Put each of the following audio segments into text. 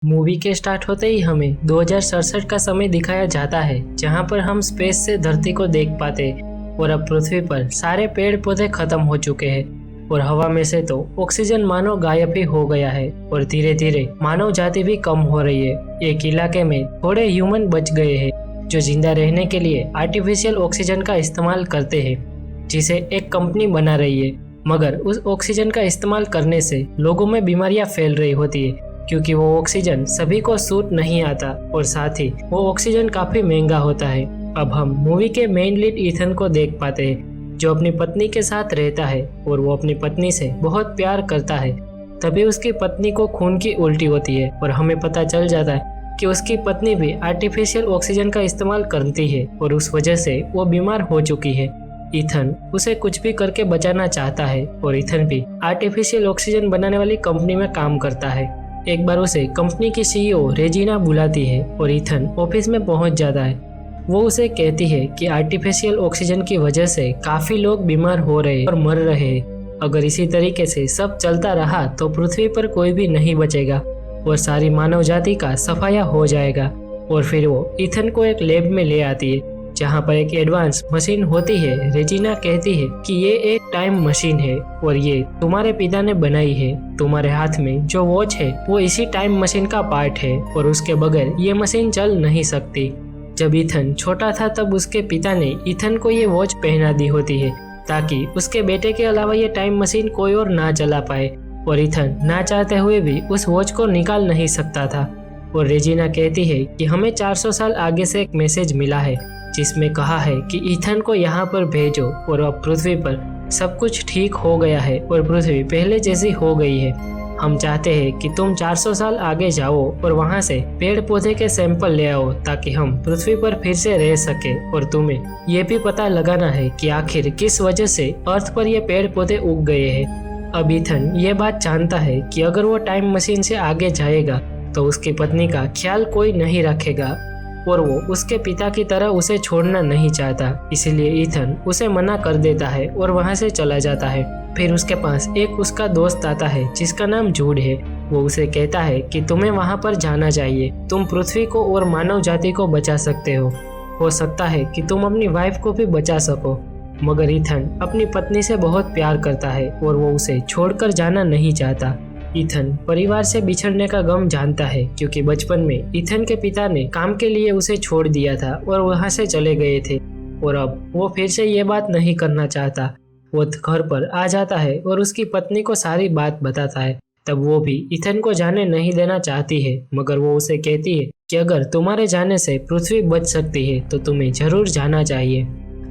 Movie के start होते ही हमें 2067 का समय दिखाया जाता है, जहां पर हम स्पेस से धरती को देख पाते और अब पृथ्वी पर सारे पेड़ पौधे खत्म हो चुके हैं और हवा में से तो ऑक्सीजन मानो गायब ही हो गया है और धीरे धीरे मानव जाति भी कम हो रही है। एक इलाके में थोड़े ह्यूमन बच गए हैं जो जिंदा रहने के लिए आर्टिफिशियल ऑक्सीजन का इस्तेमाल करते हैं, जिसे एक कंपनी बना रही है। मगर उस ऑक्सीजन का इस्तेमाल करने से लोगों में बीमारियां फैल रही होती है, क्योंकि वो ऑक्सीजन सभी को सूट नहीं आता और साथ ही वो ऑक्सीजन काफी महंगा होता है। अब हम मूवी के मेन लीड ईथन को देख पाते हैं, जो अपनी पत्नी के साथ रहता है और वो अपनी पत्नी से बहुत प्यार करता है। तभी उसकी पत्नी को खून की उल्टी होती है और हमें पता चल जाता है कि उसकी पत्नी भी आर्टिफिशियल ऑक्सीजन का इस्तेमाल करती है और उस वजह से वो बीमार हो चुकी है। ईथन उसे कुछ भी करके बचाना चाहता है और ईथन भी आर्टिफिशियल ऑक्सीजन बनाने वाली कंपनी में काम करता है। एक बार उसे कंपनी की सीईओ रेजिना बुलाती है और ईथन ऑफिस में पहुंच जाता है। वो उसे कहती है कि आर्टिफिशियल ऑक्सीजन की वजह से काफी लोग बीमार हो रहे और मर रहे हैं। अगर इसी तरीके से सब चलता रहा तो पृथ्वी पर कोई भी नहीं बचेगा और सारी मानव जाति का सफाया हो जाएगा। और फिर वो ईथन को एक लैब में ले आती है, जहाँ पर एक एडवांस मशीन होती है। रेजिना कहती है कि ये एक टाइम मशीन है और ये तुम्हारे पिता ने बनाई है। तुम्हारे हाथ में जो वॉच है वो इसी टाइम मशीन का पार्ट है और उसके बगैर ये मशीन चल नहीं सकती। जब ईथन छोटा था तब उसके पिता ने ईथन को ये वॉच पहना दी होती है, ताकि उसके बेटे के अलावा ये टाइम मशीन कोई और ना चला पाए। और ईथन ना चाहते हुए भी उस वॉच को निकाल नहीं सकता था। और रेजिना कहती है कि हमें 400 साल आगे से एक मैसेज मिला है, जिसमें कहा है कि ईथन को यहाँ पर भेजो और अब पृथ्वी पर सब कुछ ठीक हो गया है और पृथ्वी पहले जैसी हो गई है। हम चाहते हैं कि तुम 400 साल आगे जाओ और वहाँ से पेड़ पौधे के सैंपल ले आओ, ताकि हम पृथ्वी पर फिर से रह सके। और तुम्हें ये भी पता लगाना है कि आखिर किस वजह से अर्थ पर ये पेड़ पौधे उग गए हैं। अब ईथन ये बात जानता है कि अगर वो टाइम मशीन से आगे जाएगा तो उसकी पत्नी का ख्याल कोई नहीं रखेगा और वो उसके पिता की तरह उसे छोड़ना नहीं चाहता। इसीलिए ईथन उसे मना कर देता है और वहाँ से चला जाता है। फिर उसके पास एक उसका दोस्त आता है जिसका नाम जूड है। वो उसे कहता है कि तुम्हें वहाँ पर जाना चाहिए, तुम पृथ्वी को और मानव जाति को बचा सकते हो सकता है कि तुम अपनी वाइफ को भी बचा सको। मगर ईथन अपनी पत्नी से बहुत प्यार करता है और वो उसे छोड़कर जाना नहीं चाहता। ईथन परिवार से बिछड़ने का गम जानता है, क्योंकि बचपन में ईथन के पिता ने काम के लिए उसे छोड़ दिया था और वहाँ से चले गए थे और अब वो फिर से ये बात नहीं करना चाहता। वो घर पर आ जाता है और उसकी पत्नी को सारी बात बताता है। तब वो भी ईथन को जाने नहीं देना चाहती है, मगर वो उसे कहती है कि अगर तुम्हारे जाने से पृथ्वी बच सकती है तो तुम्हें जरूर जाना चाहिए।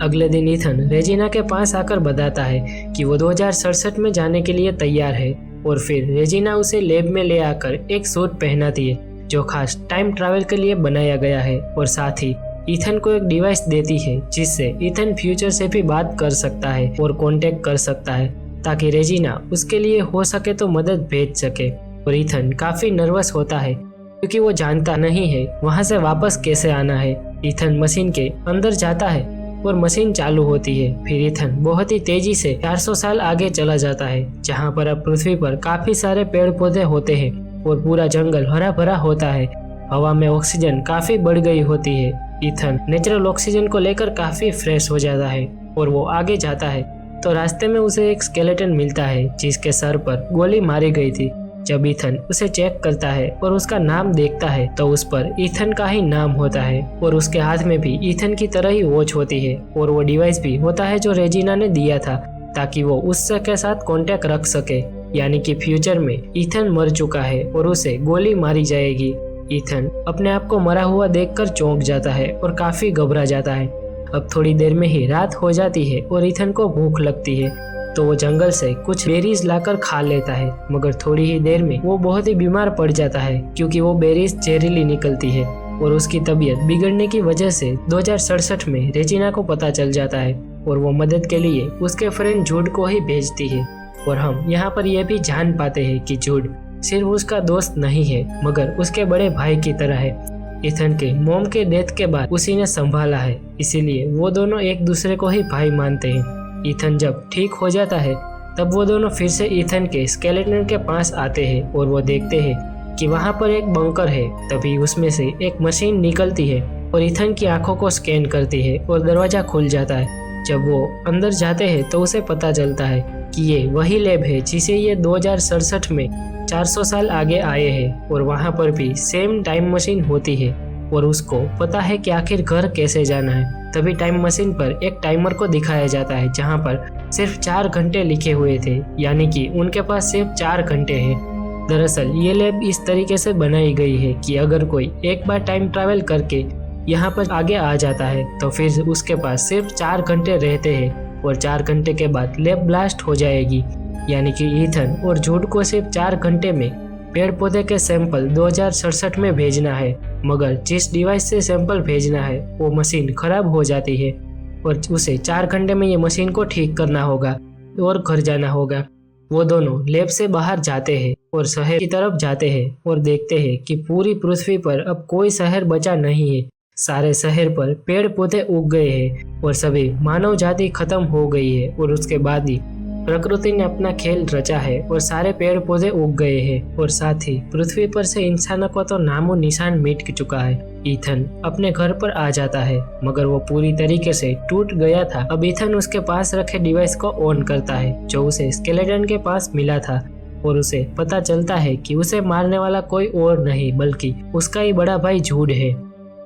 अगले दिन ईथन रेजिना के पास आकर बताता है कि वो 2067 में जाने के लिए तैयार है और फिर रेजिना उसे लैब में ले आकर एक सूट पहनाती है जो खास टाइम ट्रैवल के लिए बनाया गया है और साथ ही ईथन को एक डिवाइस देती है जिससे ईथन फ्यूचर से भी बात कर सकता है और कांटेक्ट कर सकता है, ताकि रेजिना उसके लिए हो सके तो मदद भेज सके। और ईथन काफी नर्वस होता है क्योंकि वो जानता नहीं है वहां से वापस कैसे आना है। ईथन मशीन के अंदर जाता है और मशीन चालू होती है। फिर ईथन बहुत ही तेजी से 400 साल आगे चला जाता है, जहाँ पर अब पृथ्वी पर काफी सारे पेड़ पौधे होते हैं और पूरा जंगल हरा भरा होता है। हवा में ऑक्सीजन काफी बढ़ गई होती है। ईथन नेचुरल ऑक्सीजन को लेकर काफी फ्रेश हो जाता है और वो आगे जाता है तो रास्ते में उसे एक स्केलेटन मिलता है जिसके सर पर गोली मारी गई थी। जब ईथन उसे चेक करता है और उसका नाम देखता है तो उस पर ईथन का ही नाम होता है और उसके हाथ में भी ईथन की तरह ही वॉच होती है और वो डिवाइस भी होता है जो रेजिना ने दिया था, ताकि वो उससे के साथ कांटेक्ट रख सके। यानी कि फ्यूचर में ईथन मर चुका है और उसे गोली मारी जाएगी। ईथन अपने आप को मरा हुआ देखकर चौंक जाता है और काफी घबरा जाता है। अब थोड़ी देर में ही रात हो जाती है और ईथन को भूख लगती है, तो वो जंगल से कुछ बेरीज लाकर खा लेता है। मगर थोड़ी ही देर में वो बहुत ही बीमार पड़ जाता है, क्योंकि वो बेरीज जहरीली निकलती है और उसकी तबीयत बिगड़ने की वजह से 2067 में रेजिना को पता चल जाता है और वो मदद के लिए उसके फ्रेंड जूड को ही भेजती है। और हम यहाँ पर यह भी जान पाते हैं कि जूड सिर्फ उसका दोस्त नहीं है, मगर उसके बड़े भाई की तरह है। ईथन के मॉम के डेथ के बाद उसी ने संभाला है, इसीलिए वो दोनों एक दूसरे को ही भाई मानते हैं। ईथन जब ठीक हो जाता है तब वो दोनों फिर से ईथन के स्केलेटन के पास आते हैं और वो देखते हैं कि वहाँ पर एक बंकर है। तभी उसमें से एक मशीन निकलती है और ईथन की आंखों को स्कैन करती है और दरवाजा खुल जाता है। जब वो अंदर जाते हैं तो उसे पता चलता है कि ये वही लैब है जिसे ये 2067 में 400 साल आगे आए हैं और वहाँ पर भी सेम टाइम मशीन होती है और उसको पता है कि आखिर घर कैसे जाना है। तभी टाइम मशीन पर एक टाइमर को दिखाया जाता है जहाँ पर सिर्फ 4 घंटे लिखे हुए थे, यानी कि उनके पास सिर्फ 4 घंटे हैं। दरअसल ये लैब इस तरीके से बनाई गई है कि अगर कोई एक बार टाइम ट्रैवल करके यहाँ पर आगे आ जाता है तो फिर उसके पास सिर्फ 4 घंटे रहते हैं और 4 घंटे के बाद लैब ब्लास्ट हो जाएगी। यानी कि ईथन और जूड को सिर्फ 4 घंटे में पेड़ पौधे के सैंपल 2067 में भेजना है, मगर जिस डिवाइस से सैंपल भेजना है वो मशीन खराब हो जाती है और उसे 4 घंटे में ये मशीन को ठीक करना होगा और घर जाना होगा। वो दोनों लैब से बाहर जाते हैं और शहर की तरफ जाते हैं और देखते हैं कि पूरी पृथ्वी पर अब कोई शहर बचा नहीं है। सारे शहर पर पेड़ पौधे उग गए हैं और सभी मानव जाति खत्म हो गई है और उसके बाद ही प्रकृति ने अपना खेल रचा है और सारे पेड़ पौधे उग गए हैं और साथ ही पृथ्वी पर से इंसानों को तो नामो निशान मिट चुका है। ईथन अपने घर पर आ जाता है मगर वो पूरी तरीके से टूट गया था। अब ईथन उसके पास रखे डिवाइस को ऑन करता है जो उसे स्केलेटन के पास मिला था और उसे पता चलता है कि उसे मारने वाला कोई और नहीं बल्कि उसका ही बड़ा भाई जूड है।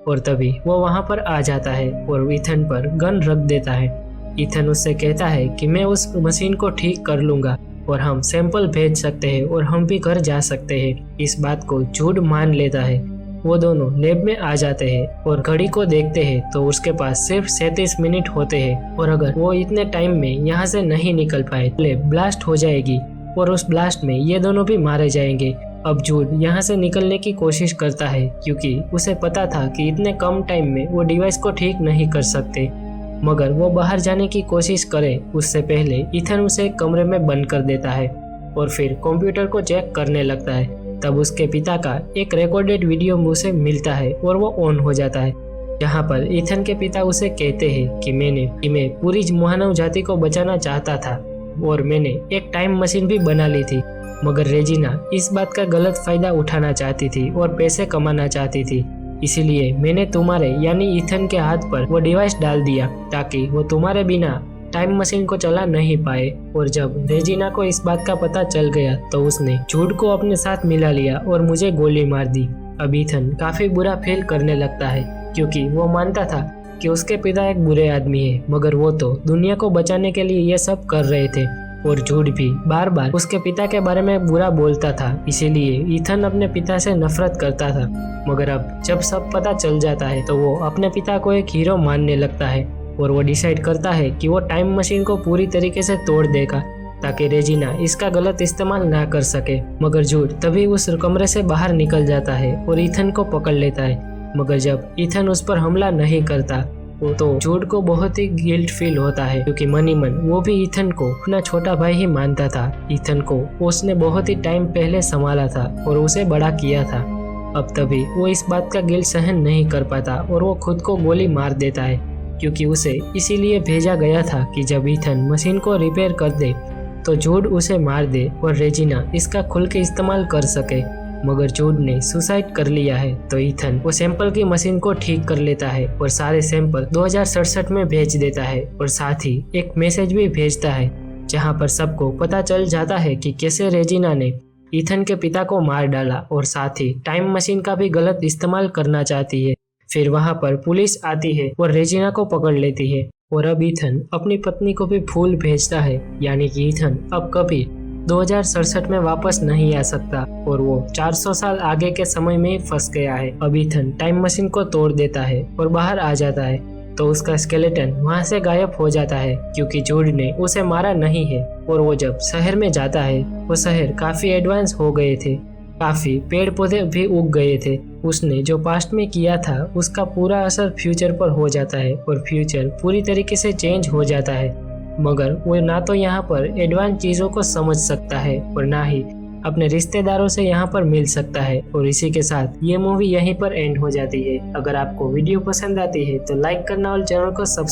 और तभी वो वहां पर आ जाता है और ईथन पर गन रख देता है। ईथन उससे कहता है कि मैं उस मशीन को ठीक कर लूंगा और हम सैंपल भेज सकते हैं और हम भी घर जा सकते हैं। इस बात को जूड मान लेता है। वो दोनों लैब में आ जाते हैं और घड़ी को देखते हैं तो उसके पास सिर्फ 37 मिनट होते हैं और अगर वो इतने टाइम में यहाँ से नहीं निकल पाए लैब ब्लास्ट हो जाएगी और उस ब्लास्ट में ये दोनों भी मारे जाएंगे। अब जूड यहाँ से निकलने की कोशिश करता है क्योंकि उसे पता था कि इतने कम टाइम में वो डिवाइस को ठीक नहीं कर सकते, मगर वो बाहर जाने की कोशिश करे उससे पहले ईथन उसे एक कमरे में बंद कर देता है और फिर कंप्यूटर को चेक करने लगता है। तब उसके पिता का एक रिकॉर्डेड वीडियो उसे मिलता है और वो ऑन हो जाता है, जहाँ पर ईथन के पिता उसे कहते हैं कि मैं पूरी मानव जाति को बचाना चाहता था और मैंने एक टाइम मशीन भी बना ली थी, मगर रेजिना इस बात का गलत फायदा उठाना चाहती थी और पैसे कमाना चाहती थी, इसीलिए मैंने तुम्हारे यानी ईथन के हाथ पर वो डिवाइस डाल दिया ताकि वो तुम्हारे बिना टाइम मशीन को चला नहीं पाए। और जब रेजिना को इस बात का पता चल गया तो उसने जूड को अपने साथ मिला लिया और मुझे गोली मार दी। अब ईथन काफी बुरा फील करने लगता है क्योंकि वो मानता था कि उसके पिता एक बुरे आदमी है, मगर वो तो दुनिया को बचाने के लिए ये सब कर रहे थे और जूड भी बार बार उसके पिता के बारे में बुरा बोलता था, इसीलिए ईथन अपने पिता से नफरत करता था। मगर अब जब सब पता चल जाता है तो वो अपने पिता को एक हीरो मानने लगता है और वो डिसाइड करता है कि वो टाइम मशीन को पूरी तरीके से तोड़ देगा ताकि रेजिना इसका गलत इस्तेमाल ना कर सके। मगर जूड तभी उस कमरे से बाहर निकल जाता है और ईथन को पकड़ लेता है, मगर जब ईथन उस पर हमला नहीं करता तो जूड को बहुत ही गिल्ट फील होता है क्योंकि मनी मन वो भी ईथन को अपना छोटा भाई ही मानता था। ईथन को उसने बहुत ही टाइम पहले संभाला था और उसे बड़ा किया था। अब तभी वो इस बात का गिल्ट सहन नहीं कर पाता और वो खुद को गोली मार देता है क्योंकि उसे इसीलिए भेजा गया था कि जब ईथन मशीन को रिपेयर कर दे तो जूड उसे मार दे और रेजिना इसका खुल के इस्तेमाल कर सके। मगर जूड ने सुसाइड कर लिया है तो ईथन वो सैंपल की मशीन को ठीक कर लेता है और सारे सैंपल 2067 में भेज देता है और साथ ही एक मैसेज भी भेजता है जहां पर सबको पता चल जाता है कि कैसे रेजिना ने ईथन के पिता को मार डाला और साथ ही टाइम मशीन का भी गलत इस्तेमाल करना चाहती है। फिर वहां पर पुलिस आती है और रेजिना को पकड़ लेती है और अब ईथन अपनी पत्नी को भी फूल भेजता है, यानी कि ईथन अब कभी 2067 में वापस नहीं आ सकता और वो 400 साल आगे के समय में फंस गया है। अब ईथन टाइम मशीन को तोड़ देता है और बाहर आ जाता है तो उसका स्केलेटन वहां से गायब हो जाता है क्योंकि जूड ने उसे मारा नहीं है। और वो जब शहर में जाता है वो शहर काफी एडवांस हो गए थे, काफी पेड़ पौधे भी उग गए थे। उसने जो पास्ट में किया था उसका पूरा असर फ्यूचर पर हो जाता है और फ्यूचर पूरी तरीके से चेंज हो जाता है, मगर वो ना तो यहाँ पर एडवांस चीज़ों को समझ सकता है और ना ही अपने रिश्तेदारों से यहाँ पर मिल सकता है। और इसी के साथ ये मूवी यहीं पर एंड हो जाती है। अगर आपको वीडियो पसंद आती है तो लाइक करना और चैनल को सब्सक्राइब